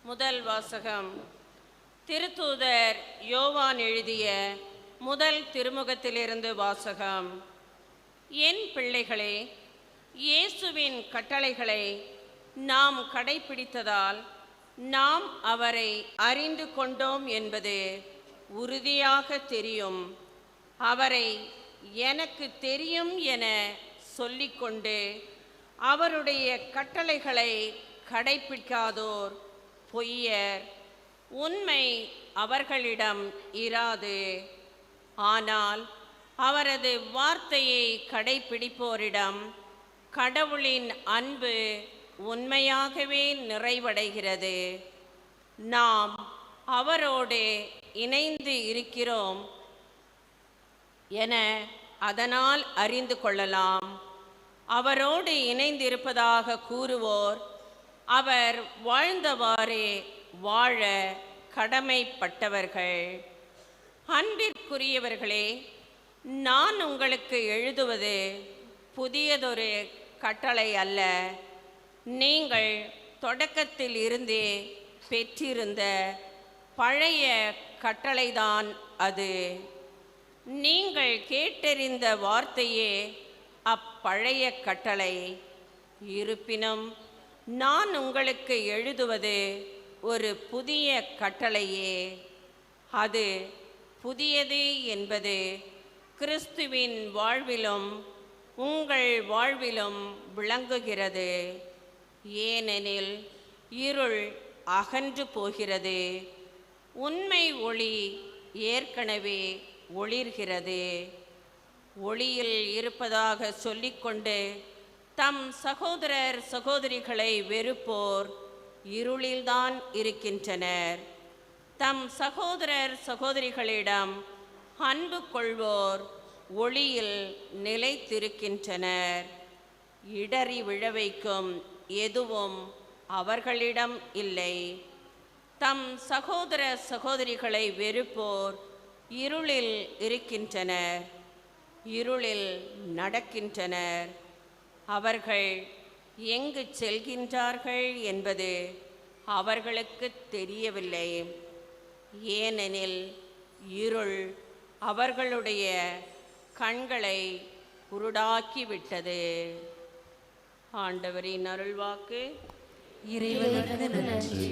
முதல் வாசகம் திருத்தூதர் யோவான் எழுதிய முதல் திருமுகத்திலிருந்து வாசகம். என் பிள்ளைகளே, இயேசுவின் கட்டளைகளை நாம் கடைப்பிடித்ததால் நாம் அவரை அறிந்து கொண்டோம் என்பது உறுதியாக தெரியும். அவரை எனக்கு தெரியும் என சொல்லிக்கொண்டு அவருடைய கட்டளைகளை கடைப்பிடிக்காதோர் பொய்யர். உண்மை அவர்களிடம் இராது. ஆனால் அவரது வார்த்தையை கடைப்பிடிப்போரிடம் கடவுளின் அன்பு உண்மையாகவே நிறைவடைகிறது. நாம் அவரோடு இணைந்து இருக்கிறோம் என அதனால் அறிந்து கொள்ளலாம். அவரோடு இணைந்திருப்பதாக கூறுவோர் அவர் வாழ்ந்தவாறே வாழ கடமைப்பட்டவர்கள். அன்பிற்குரியவர்களே, நான் உங்களுக்கு எழுதுவது புதியதொரு கட்டளை அல்ல, நீங்கள் தொடக்கத்தில் இருந்தே பெற்றிருந்த பழைய கட்டளைதான் அது. நீங்கள் கேட்டறிந்த வார்த்தையே அப்பழைய கட்டளை. இருப்பினும் நான் உங்களுக்கு எழுதுவது ஒரு புதிய கட்டளையே. அது புதியது என்பது கிறிஸ்துவின் வாழ்விலும் உங்கள் வாழ்விலும் விளங்குகிறது. ஏனெனில் இருள் அகன்று போகிறது, உண்மை ஒளி ஏற்கனவே ஒளிர்கிறது. ஒளியில் இருப்பதாக சொல்லிக்கொண்டு தம் சகோதரர் சகோதரிகளை வெறுப்போர் இருளில்தான் இருக்கின்றனர். தம் சகோதரர் சகோதரிகளிடம் அன்பு கொள்வோர் ஒளியில் நிலைத்திருக்கின்றனர். இடறி விழவைக்கும் எதுவும் அவர்களிடம் இல்லை. தம் சகோதர சகோதரிகளை வெறுப்போர் இருளில் இருக்கின்றனர், இருளில் நடக்கின்றனர். அவர்கள் எங்கு செல்கின்றார்கள் என்பது அவர்களுக்கு தெரியவில்லை. ஏனெனில் இருள் அவர்களுடைய கண்களை குருடாக்கிவிட்டது. ஆண்டவரின் அருள்வாக்கு. இறைவனுக்கு நன்றி.